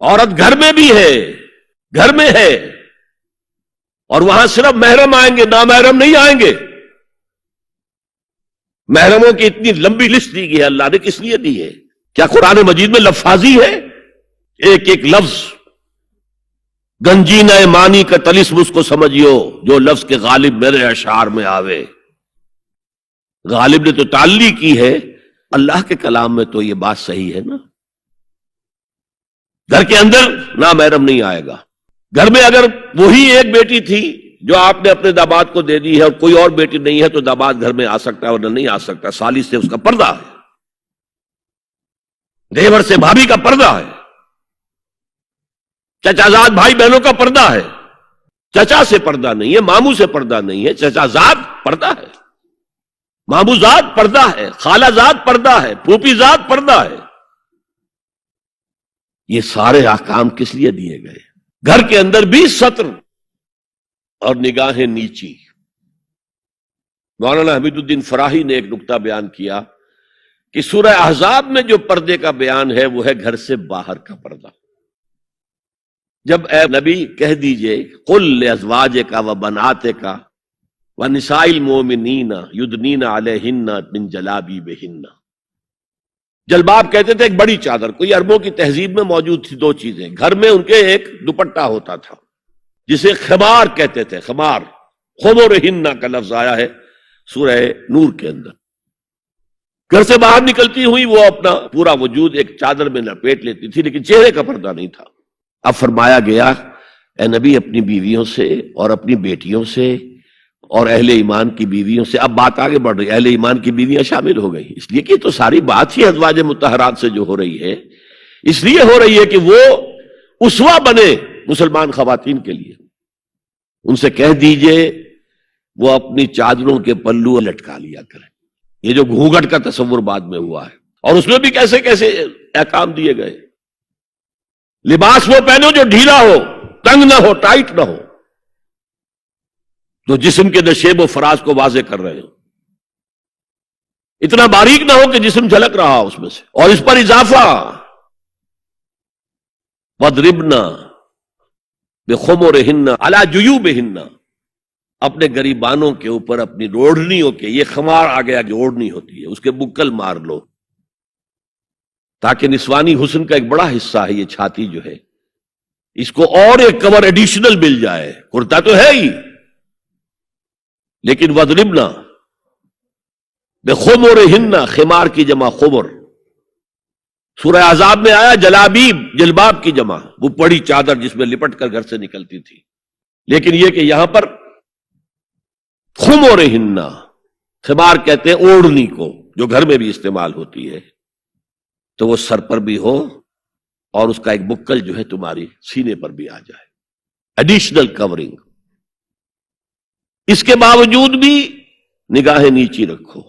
عورت گھر میں بھی ہے، گھر میں ہے، اور وہاں صرف محرم آئیں گے، نامحرم نہیں آئیں گے۔ محرموں کی اتنی لمبی لسٹ دی گئی ہے، اللہ نے کس لیے دی ہے؟ کیا قرآن مجید میں لفاظی ہے؟ ایک ایک لفظ گنجینہ معنی کا طلسم اس کو سمجھیو جو لفظ کے غالب میرے اشعار میں آوے۔ غالب نے تو تعلیق کی ہے، اللہ کے کلام میں تو یہ بات صحیح ہے نا۔ گھر کے اندر نامحرم نہیں آئے گا۔ گھر میں اگر وہی ایک بیٹی تھی جو آپ نے اپنے داماد کو دے دی ہے اور کوئی اور بیٹی نہیں ہے تو داماد گھر میں آ سکتا ہے اور نہیں آ سکتا، سالی سے اس کا پردہ ہے، دیور سے بھابھی کا پردہ ہے، چچا زاد بھائی بہنوں کا پردہ ہے۔ چچا سے پردہ نہیں ہے، ماموں سے پردہ نہیں ہے، چچا زاد پردہ ہے، ماموں زاد پردہ ہے، خالہ زاد پردہ ہے، پھوپھی زاد پردہ ہے۔ یہ سارے احکام کس لیے دیے گئے؟ گھر کے اندر بھی ستر اور نگاہیں نیچی۔ مولانا حمید الدین فراہی نے ایک نکتہ بیان کیا کہ سورہ احزاب میں جو پردے کا بیان ہے وہ ہے گھر سے باہر کا پردہ۔ جب اے نبی کہہ دیجئے قل لازواجک و بناتک و نساء المؤمنین یدنین علیہن من جلابیبہن۔ جلباب کہتے تھے ایک بڑی چادر، کوئی عربوں کی تہذیب میں موجود تھی دو چیزیں۔ گھر میں ان کے ایک دوپٹہ ہوتا تھا جسے خمار کہتے تھے، خمار، خمرہن کا لفظ آیا ہے سورہ نور کے اندر۔ گھر سے باہر نکلتی ہوئی وہ اپنا پورا وجود ایک چادر میں لپیٹ لیتی تھی، لیکن چہرے کا پردہ نہیں تھا۔ اب فرمایا گیا اے نبی اپنی بیویوں سے اور اپنی بیٹیوں سے اور اہل ایمان کی بیویوں سے، اب بات آگے بڑھ رہی ہے، اہل ایمان کی بیویاں شامل ہو گئی، اس لیے کہ تو ساری بات ہی ازواج مطہرات سے جو ہو رہی ہے، اس لیے ہو رہی ہے کہ وہ اسوہ بنے مسلمان خواتین کے لیے۔ ان سے کہہ دیجئے وہ اپنی چادروں کے پلو لٹکا لیا کریں۔ یہ جو گھونگھٹ کا تصور بعد میں ہوا ہے، اور اس میں بھی کیسے کیسے احکام دیے گئے۔ لباس وہ پہنو جو ڈھیلا ہو، تنگ نہ ہو، ٹائٹ نہ ہو، جو جسم کے نشیب و فراز کو واضح کر رہے ہو، اتنا باریک نہ ہو کہ جسم جھلک رہا ہو اس میں سے۔ اور اس پر اضافہ وَضْرِبْنَا بِخُمُرِهِنَّ عَلَى جُيُوبِهِنَّ، اپنے گریبانوں کے اوپر اپنی روڑنیوں کے، یہ خمار آ گیا جو اوڑھنی ہوتی ہے، اس کے بکل مار لو، تاکہ نسوانی حسن کا ایک بڑا حصہ ہے یہ چھاتی جو ہے، اس کو اور ایک کور ایڈیشنل مل جائے۔ کرتا تو ہے ہی، لیکن وَضْرِبْنَا بِخُمُرِهِنَّ، خمار کی جمع خمر۔ سورہ احزاب میں آیا جلابیب، جلباب کی جمع، وہ بڑی چادر جس میں لپٹ کر گھر سے نکلتی تھی، لیکن یہ کہ یہاں پر خمرہن، خمار کہتے ہیں اوڑھنی کو جو گھر میں بھی استعمال ہوتی ہے، تو وہ سر پر بھی ہو اور اس کا ایک بکل جو ہے تمہاری سینے پر بھی آ جائے، ایڈیشنل کورنگ۔ اس کے باوجود بھی نگاہیں نیچی رکھو۔